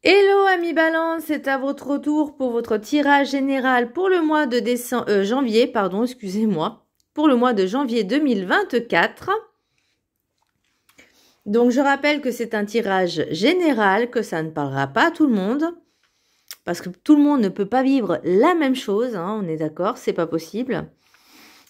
Hello amis Balance, c'est à votre retour pour votre tirage général pour le mois de janvier, pardon, excusez-moi, pour le mois de janvier 2024. Donc je rappelle que c'est un tirage général, que ça ne parlera pas à tout le monde, parce que tout le monde ne peut pas vivre la même chose, hein, on est d'accord, c'est pas possible.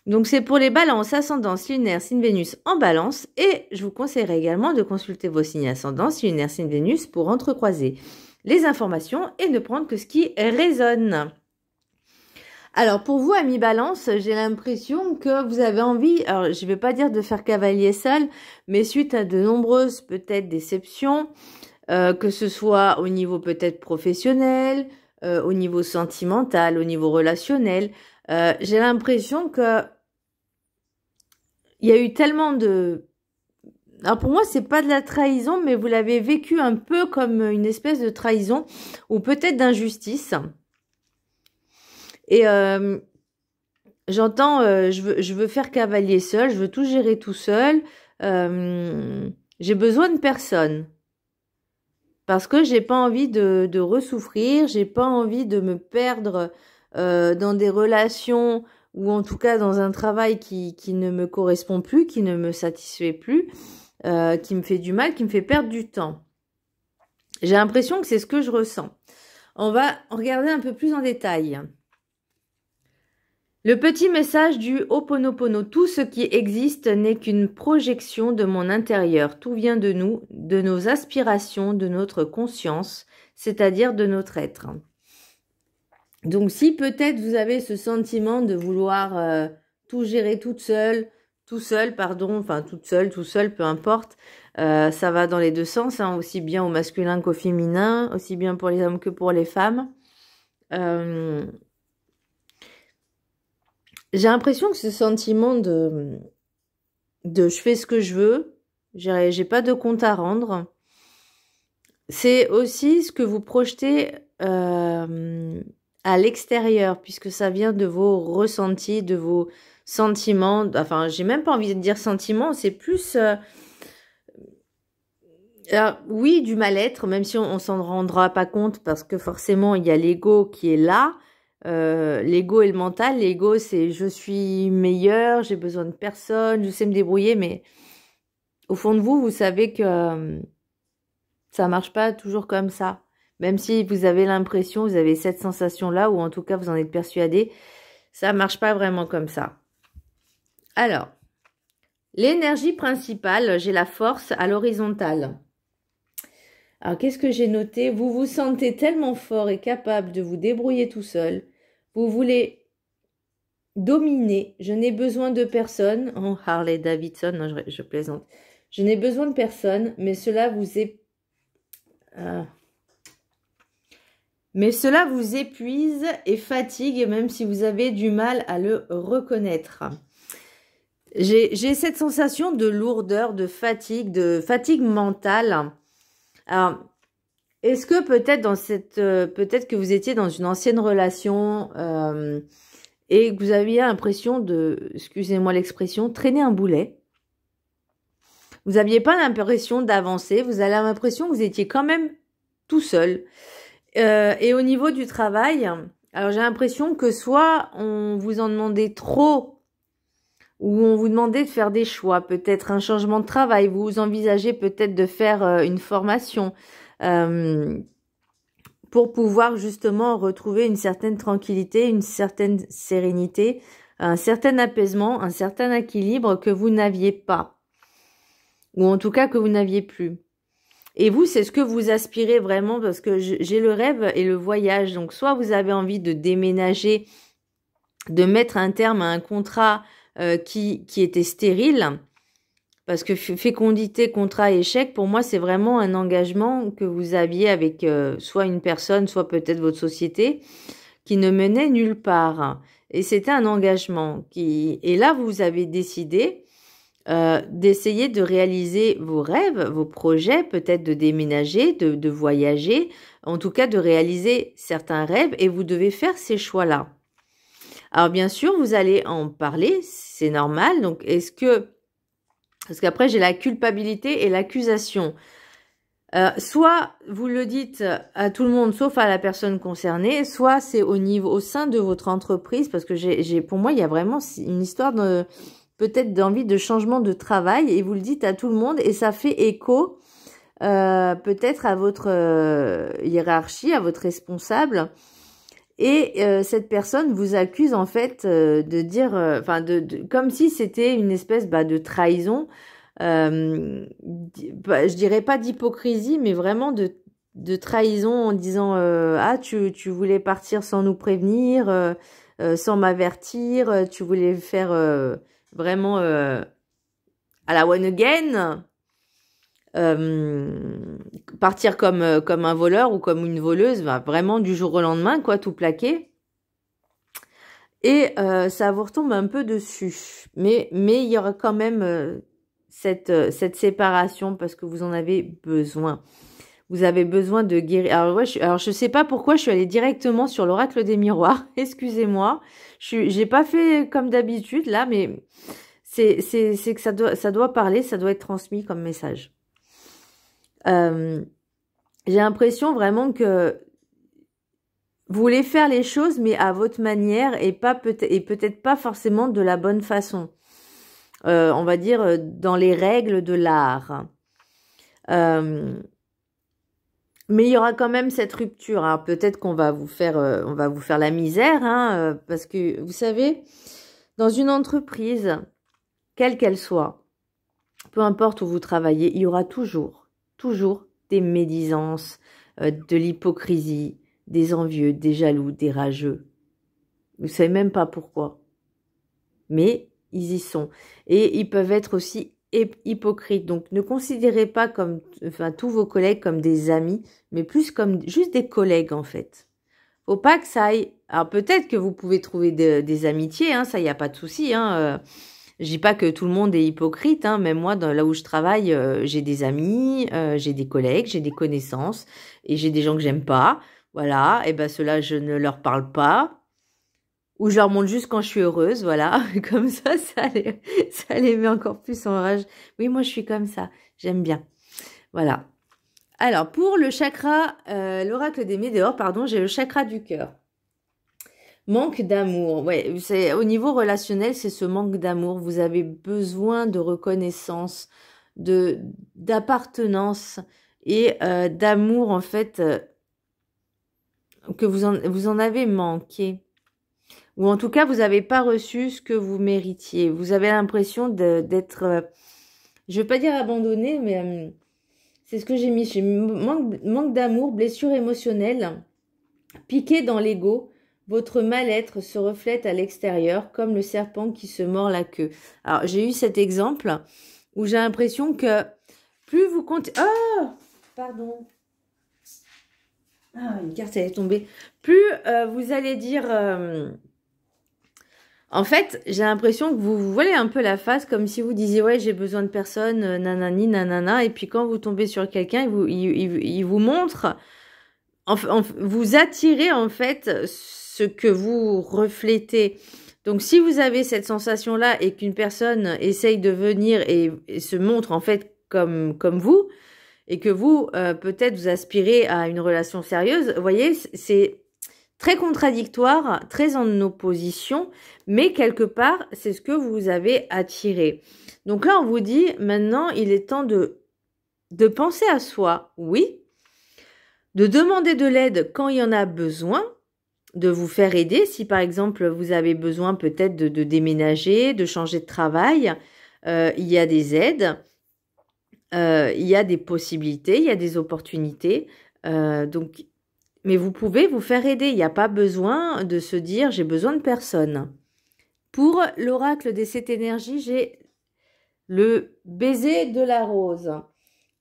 Donc c'est pour les balances, ascendance, lunaire, signe Vénus en balance, et je vous conseillerais également de consulter vos signes ascendance, lunaire, signe Vénus pour entrecroiser les informations et ne prendre que ce qui résonne. Alors pour vous, amis Balance, j'ai l'impression que vous avez envie, alors je ne vais pas dire de faire cavalier seul, mais suite à de nombreuses peut-être déceptions, que ce soit au niveau peut-être professionnel, au niveau sentimental, au niveau relationnel, j'ai l'impression que il y a eu tellement de... Alors pour moi, c'est pas de la trahison, mais vous l'avez vécu un peu comme une espèce de trahison ou peut-être d'injustice. Et j'entends, je veux faire cavalier seul, je veux tout gérer tout seul. J'ai besoin de personne. Parce que j'ai pas envie de ressouffrir, j'ai pas envie de me perdre dans des relations ou en tout cas dans un travail qui ne me correspond plus, qui ne me satisfait plus, qui me fait du mal, qui me fait perdre du temps. J'ai l'impression que c'est ce que je ressens. On va regarder un peu plus en détail. Le petit message du Ho'oponopono, tout ce qui existe n'est qu'une projection de mon intérieur. Tout vient de nous, de nos aspirations, de notre conscience, c'est-à-dire de notre être. Donc si peut-être vous avez ce sentiment de vouloir tout gérer toute seule, tout seul, pardon, enfin toute seule, tout seul, peu importe, ça va dans les deux sens, hein, aussi bien au masculin qu'au féminin, aussi bien pour les hommes que pour les femmes. J'ai l'impression que ce sentiment de je fais ce que je veux, j'ai pas de compte à rendre, c'est aussi ce que vous projetez à l'extérieur, puisque ça vient de vos ressentis, de vos sentiments, enfin j'ai même pas envie de dire sentiments, c'est plus oui, du mal-être, même si on s'en rendra pas compte parce que forcément il y a l'ego qui est là. L'ego et le mental. L'ego c'est je suis meilleur, j'ai besoin de personne, je sais me débrouiller, mais au fond de vous, vous savez que ça marche pas toujours comme ça. Même si vous avez l'impression, vous avez cette sensation-là, ou en tout cas vous en êtes persuadé, ça marche pas vraiment comme ça. Alors, l'énergie principale, j'ai la force à l'horizontale. Alors, qu'est-ce que j'ai noté? Vous vous sentez tellement fort et capable de vous débrouiller tout seul. Vous voulez dominer. Je n'ai besoin de personne. Oh, Harley Davidson, non, je plaisante. Je n'ai besoin de personne, mais cela vous est... Mais cela vous épuise et fatigue, même si vous avez du mal à le reconnaître. J'ai cette sensation de lourdeur, de fatigue mentale. Alors, est-ce que peut-être dans cette, peut-être que vous étiez dans une ancienne relation et que vous aviez l'impression de, excusez-moi l'expression, traîner un boulet. Vous n'aviez pas l'impression d'avancer, vous avez l'impression que vous étiez quand même tout seul. Et au niveau du travail, alors j'ai l'impression que soit on vous en demandait trop, ou on vous demandait de faire des choix, peut-être un changement de travail, vous envisagez peut-être de faire une formation pour pouvoir justement retrouver une certaine tranquillité, une certaine sérénité, un certain apaisement, un certain équilibre que vous n'aviez pas, ou en tout cas que vous n'aviez plus. Et vous, c'est ce que vous aspirez vraiment, parce que j'ai le rêve et le voyage. Donc, soit vous avez envie de déménager, de mettre un terme à un contrat qui était stérile, parce que fécondité, contrat, échec, pour moi, c'est vraiment un engagement que vous aviez avec soit une personne, soit peut-être votre société, qui ne menait nulle part. Et c'était un engagement qui... Et là, vous avez décidé d'essayer de réaliser vos rêves, vos projets, peut-être de déménager, de voyager, en tout cas de réaliser certains rêves, et vous devez faire ces choix-là. Alors bien sûr, vous allez en parler, c'est normal, donc est-ce que... Parce qu'après, j'ai la culpabilité et l'accusation. Soit vous le dites à tout le monde sauf à la personne concernée, soit c'est au sein de votre entreprise, parce que pour moi il y a vraiment une histoire de peut-être d'envie de changement de travail et vous le dites à tout le monde et ça fait écho peut-être à votre hiérarchie, à votre responsable. Et cette personne vous accuse en fait de dire, enfin comme si c'était une espèce de trahison. Je dirais pas d'hypocrisie, mais vraiment de trahison en disant ah tu voulais partir sans nous prévenir, sans m'avertir, tu voulais faire vraiment à la one again, partir comme un voleur ou comme une voleuse, vraiment du jour au lendemain quoi, tout plaqué. Et ça vous retombe un peu dessus, mais il y aura quand même cette séparation parce que vous en avez besoin. Vous avez besoin de guérir. Alors, ouais, je sais pas pourquoi je suis allée directement sur l'oracle des miroirs. Excusez-moi. J'ai pas fait comme d'habitude là, mais c'est que ça doit parler, ça doit être transmis comme message. J'ai l'impression vraiment que vous voulez faire les choses, mais à votre manière et peut-être pas forcément de la bonne façon. On va dire dans les règles de l'art. Mais il y aura quand même cette rupture. Alors peut-être qu'on va vous faire, la misère, hein, parce que vous savez, dans une entreprise, quelle qu'elle soit, peu importe où vous travaillez, il y aura toujours des médisances, de l'hypocrisie, des envieux, des jaloux, des rageux. Vous savez même pas pourquoi. Mais ils y sont. Et ils peuvent être aussi hypocrites. Donc ne considérez pas comme, tous vos collègues comme des amis, mais plus comme juste des collègues en fait. Faut pas que ça aille. Alors peut-être que vous pouvez trouver des amitiés, hein, ça y a pas de souci. Hein, je dis pas que tout le monde est hypocrite, hein, même moi, là où je travaille, j'ai des amis, j'ai des collègues, j'ai des connaissances, et j'ai des gens que j'aime pas. Voilà, et ben ceux-là, je ne leur parle pas. Ou je leur montre juste quand je suis heureuse, voilà. Comme ça les met encore plus en rage. Oui, moi je suis comme ça, j'aime bien. Voilà. Alors, pour le chakra, l'oracle des météores, pardon, j'ai le chakra du cœur. Manque d'amour. Ouais, c'est au niveau relationnel, c'est ce manque d'amour. Vous avez besoin de reconnaissance, d'appartenance et d'amour en fait que vous en avez manqué. Ou en tout cas, vous n'avez pas reçu ce que vous méritiez. Vous avez l'impression d'être, je ne veux pas dire abandonné, mais c'est ce que j'ai mis. J'ai manque d'amour, blessure émotionnelle, piqué dans l'ego. Votre mal-être se reflète à l'extérieur comme le serpent qui se mord la queue. Alors, j'ai eu cet exemple où j'ai l'impression que plus vous comptez... Oh, pardon. Ah, une carte, elle est tombée. Plus vous allez dire... En fait, j'ai l'impression que vous voyez un peu la face comme si vous disiez « Ouais, j'ai besoin de personne, nanani, nanana ». Et puis quand vous tombez sur quelqu'un, il vous montre... vous attirez en fait ce que vous reflétez. Donc si vous avez cette sensation-là et qu'une personne essaye de venir et se montre en fait comme vous, et que vous, peut-être vous aspirez à une relation sérieuse, vous voyez, c'est très contradictoire, très en opposition, mais quelque part, c'est ce que vous avez attiré. Donc là, on vous dit, maintenant, il est temps de penser à soi, oui, de demander de l'aide quand il y en a besoin, de vous faire aider si par exemple vous avez besoin peut-être de déménager, de changer de travail, il y a des aides, il y a des possibilités, il y a des opportunités, donc, mais vous pouvez vous faire aider, il n'y a pas besoin de se dire j'ai besoin de personne. Pour l'oracle des 7 énergies, j'ai le baiser de la rose.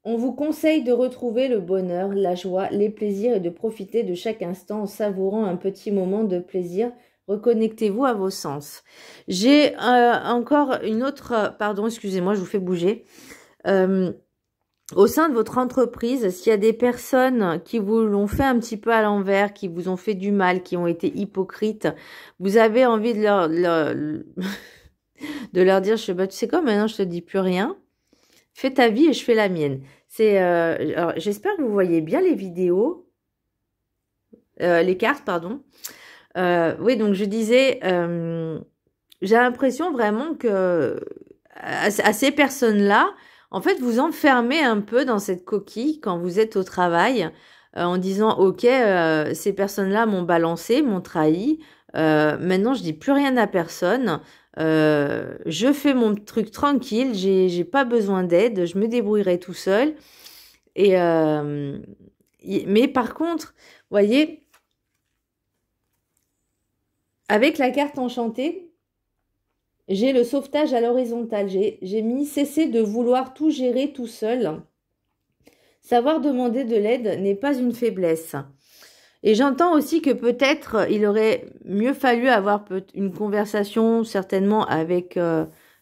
On vous conseille de retrouver le bonheur, la joie, les plaisirs et de profiter de chaque instant en savourant un petit moment de plaisir. Reconnectez-vous à vos sens. J'ai encore une autre... Pardon, excusez-moi, je vous fais bouger. Au sein de votre entreprise, s'il y a des personnes qui vous l'ont fait un petit peu à l'envers, qui vous ont fait du mal, qui ont été hypocrites, vous avez envie de leur dire, tu sais quoi, maintenant je te dis plus rien. Fais ta vie et je fais la mienne. Alors, j'espère que vous voyez bien les vidéos, les cartes, pardon. Oui, donc je disais, j'ai l'impression vraiment que à ces personnes-là, en fait, vous enfermez un peu dans cette coquille quand vous êtes au travail, en disant, OK, ces personnes-là m'ont balancé, m'ont trahi. Maintenant, je dis plus rien à personne. Je fais mon truc tranquille. J'ai pas besoin d'aide. Je me débrouillerai tout seul. Et mais par contre, voyez, avec la carte enchantée, j'ai le sauvetage à l'horizontale. J'ai mis cesser de vouloir tout gérer tout seul. Savoir demander de l'aide n'est pas une faiblesse. Et j'entends aussi que peut-être il aurait mieux fallu avoir une conversation certainement avec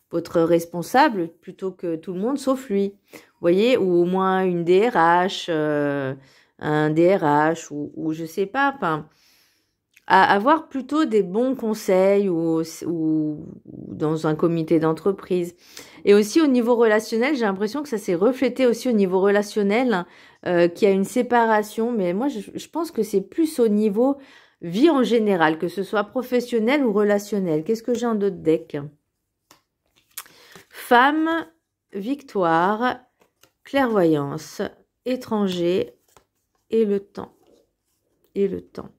votre responsable plutôt que tout le monde sauf lui. Vous voyez, ou au moins une DRH, un DRH ou je sais pas, enfin, avoir plutôt des bons conseils ou dans un comité d'entreprise. Et aussi au niveau relationnel, j'ai l'impression que ça s'est reflété aussi au niveau relationnel, qu'il y a une séparation. Mais moi, je pense que c'est plus au niveau vie en général, que ce soit professionnel ou relationnel. Qu'est-ce que j'ai en d'autres decks? Femme, victoire, clairvoyance, étranger et le temps. Et le temps.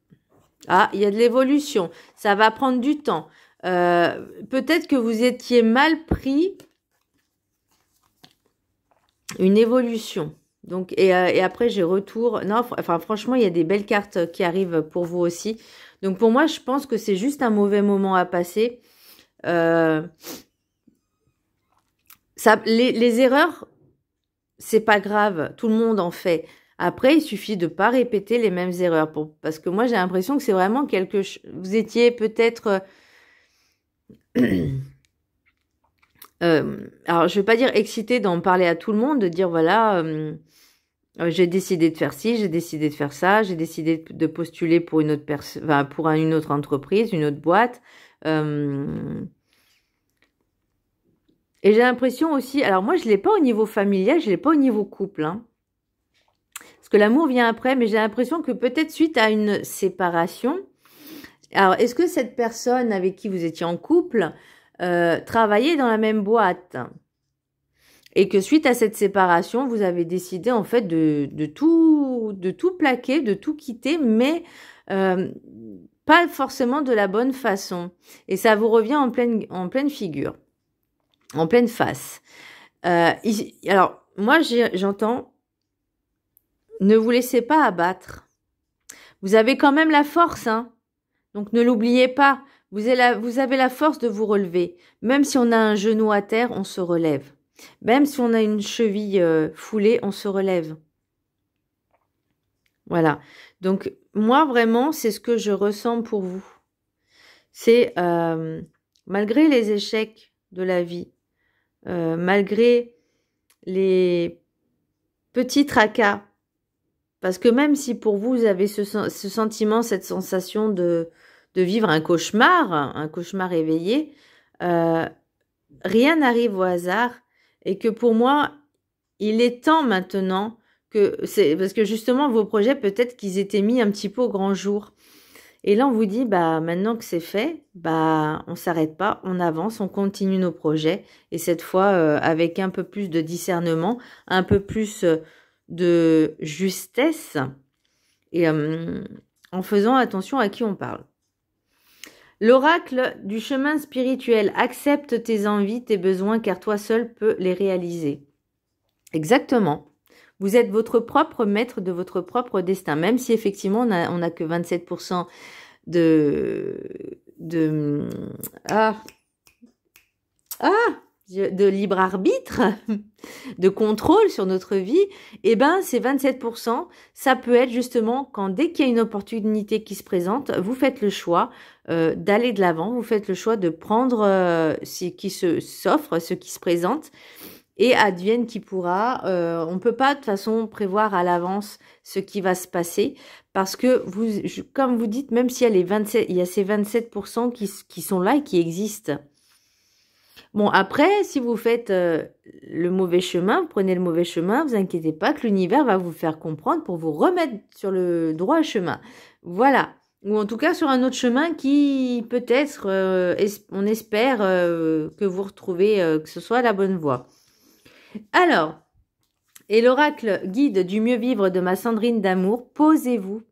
Ah, il y a de l'évolution. Ça va prendre du temps. Peut-être que vous étiez mal pris une évolution. Donc, et après, j'ai retour. Non, enfin, franchement, il y a des belles cartes qui arrivent pour vous aussi. Donc, pour moi, je pense que c'est juste un mauvais moment à passer. Les erreurs, c'est pas grave. Tout le monde en fait. Après, il suffit de pas répéter les mêmes erreurs. Parce que moi, j'ai l'impression que c'est vraiment quelque chose... Vous étiez peut-être... alors, je vais pas dire excité d'en parler à tout le monde, de dire, voilà, j'ai décidé de faire ci, j'ai décidé de faire ça, j'ai décidé de postuler pour une autre personne, enfin, pour une autre entreprise, une autre boîte. Et j'ai l'impression aussi... Alors, moi, je l'ai pas au niveau familial, je l'ai pas au niveau couple, hein. Parce que l'amour vient après, mais j'ai l'impression que peut-être suite à une séparation, alors est-ce que cette personne avec qui vous étiez en couple travaillait dans la même boîte et que suite à cette séparation, vous avez décidé en fait de tout plaquer, de tout quitter, mais pas forcément de la bonne façon. Et ça vous revient en pleine figure, en pleine face. Alors moi j'entends... Ne vous laissez pas abattre. Vous avez quand même la force, hein. Donc ne l'oubliez pas. Vous avez la force de vous relever. Même si on a un genou à terre, on se relève. Même si on a une cheville foulée, on se relève. Voilà. Donc moi vraiment, c'est ce que je ressens pour vous. C'est malgré les échecs de la vie, malgré les petits tracas. Parce que même si pour vous, vous avez ce sentiment, cette sensation de vivre un cauchemar éveillé, rien n'arrive au hasard. Et que pour moi, il est temps maintenant parce que justement, vos projets, peut-être qu'ils étaient mis un petit peu au grand jour. Et là, on vous dit, bah, maintenant que c'est fait, bah, on s'arrête pas, on avance, on continue nos projets. Et cette fois, avec un peu plus de discernement, un peu plus... de justesse et en faisant attention à qui on parle. L'oracle du chemin spirituel, accepte tes envies, tes besoins, car toi seul peux les réaliser. Exactement. Vous êtes votre propre maître de votre propre destin, même si effectivement on a que 27% de libre arbitre, de contrôle sur notre vie, et ben ces 27%, ça peut être justement quand dès qu'il y a une opportunité qui se présente, vous faites le choix d'aller de l'avant, vous faites le choix de prendre ce qui s'offre, ce qui se présente, et advienne qui pourra. On peut pas de toute façon prévoir à l'avance ce qui va se passer, parce que comme vous dites, même s'il y a il y a ces 27% qui sont là et qui existent. Bon, après, si vous faites le mauvais chemin, vous prenez le mauvais chemin, vous inquiétez pas que l'univers va vous faire comprendre pour vous remettre sur le droit chemin. Voilà. Ou en tout cas sur un autre chemin qui peut-être, on espère que vous retrouvez, que ce soit la bonne voie. Alors, et l'oracle guide du mieux vivre de ma Sandrine d'amour, posez-vous.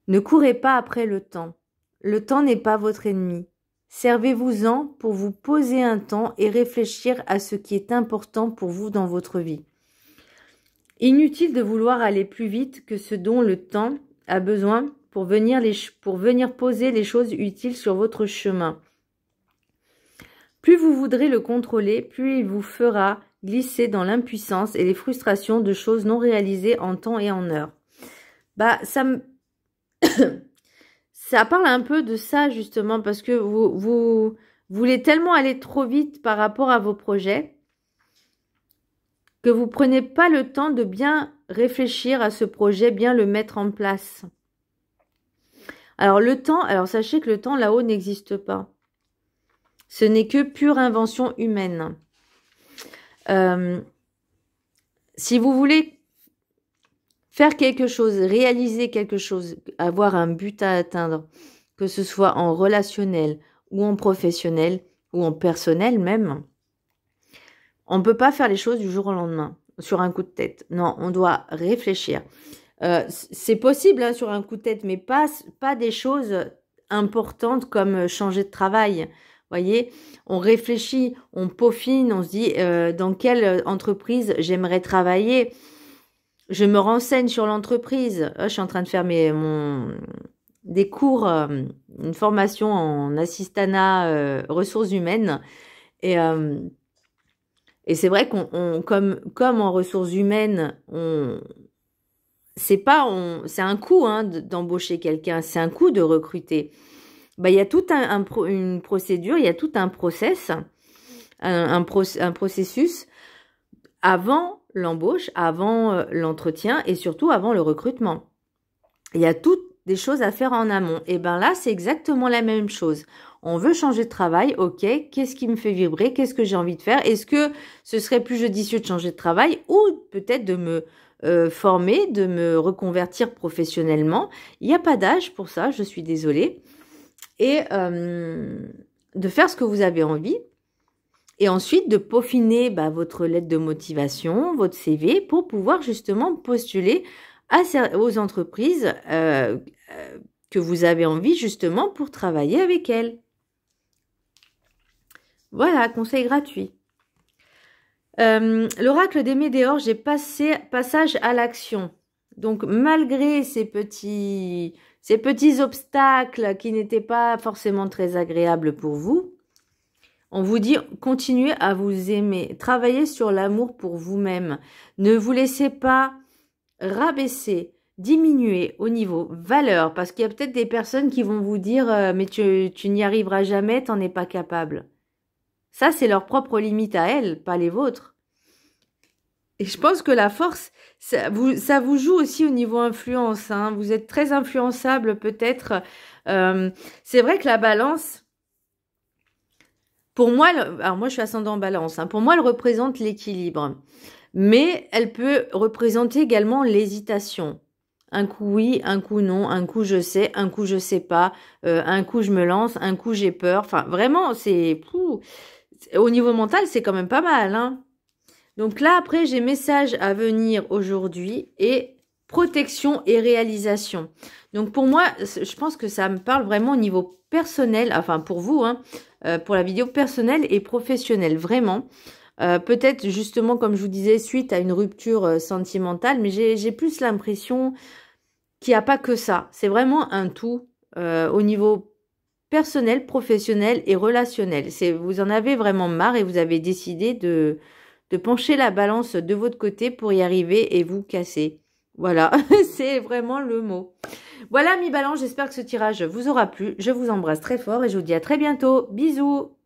Ne courez pas après le temps. Le temps n'est pas votre ennemi. Servez-vous-en pour vous poser un temps et réfléchir à ce qui est important pour vous dans votre vie. Inutile de vouloir aller plus vite que ce dont le temps a besoin pour venir poser les choses utiles sur votre chemin. Plus vous voudrez le contrôler, plus il vous fera glisser dans l'impuissance et les frustrations de choses non réalisées en temps et en heure. Bah, ça parle un peu de ça justement parce que vous voulez tellement aller trop vite par rapport à vos projets que vous prenez pas le temps de bien réfléchir à ce projet, bien le mettre en place. Alors le temps, alors sachez que le temps là-haut n'existe pas. Ce n'est que pure invention humaine. Si vous voulez faire quelque chose, réaliser quelque chose, avoir un but à atteindre, que ce soit en relationnel ou en professionnel ou en personnel même, on ne peut pas faire les choses du jour au lendemain, sur un coup de tête. Non, on doit réfléchir. C'est possible hein, sur un coup de tête, mais pas des choses importantes comme changer de travail. Voyez, on réfléchit, on peaufine, on se dit dans quelle entreprise j'aimerais travailler. Je me renseigne sur l'entreprise. Je suis en train de faire des cours, une formation en assistanat ressources humaines. Et c'est vrai comme en ressources humaines, c'est un coût hein, d'embaucher quelqu'un, c'est un coût de recruter. Bah, il y a toute une procédure, il y a tout un process, un processus avant l'embauche, avant l'entretien et surtout avant le recrutement. Il y a toutes des choses à faire en amont. Et ben là, c'est exactement la même chose. On veut changer de travail, ok, qu'est-ce qui me fait vibrer, qu'est-ce que j'ai envie de faire? Est-ce que ce serait plus judicieux de changer de travail ou peut-être de me former, de me reconvertir professionnellement? Il n'y a pas d'âge pour ça, je suis désolée. Et de faire ce que vous avez envie. Et ensuite, de peaufiner votre lettre de motivation, votre CV, pour pouvoir justement postuler aux entreprises que vous avez envie justement pour travailler avec elles. Voilà, conseil gratuit. L'oracle des Médéors, j'ai passage à l'action. Donc, malgré ces petits obstacles qui n'étaient pas forcément très agréables pour vous, on vous dit, continuez à vous aimer. Travaillez sur l'amour pour vous-même. Ne vous laissez pas rabaisser, diminuer au niveau valeur. Parce qu'il y a peut-être des personnes qui vont vous dire, mais tu n'y arriveras jamais, t'en es pas capable. Ça, c'est leur propre limite à elles, pas les vôtres. Et je pense que la force, ça vous joue aussi au niveau influence. Hein. Vous êtes très influençable peut-être. C'est vrai que la balance... Pour moi, alors moi je suis ascendant balance, hein, pour moi elle représente l'équilibre, mais elle peut représenter également l'hésitation. Un coup oui, un coup non, un coup je sais, un coup je sais pas, un coup je me lance, un coup j'ai peur. Enfin vraiment, au niveau mental c'est quand même pas mal. Hein. Donc là après j'ai message à venir aujourd'hui et protection et réalisation. Donc pour moi, je pense que ça me parle vraiment au niveau personnel, enfin pour vous, hein, pour la vidéo personnelle et professionnelle, vraiment. Peut-être justement, comme je vous disais, suite à une rupture sentimentale, mais j'ai plus l'impression qu'il n'y a pas que ça. C'est vraiment un tout au niveau personnel, professionnel et relationnel. Vous en avez vraiment marre et vous avez décidé de pencher la balance de votre côté pour y arriver et vous casser. Voilà, c'est vraiment le mot. Voilà, mi balance, j'espère que ce tirage vous aura plu. Je vous embrasse très fort et je vous dis à très bientôt. Bisous!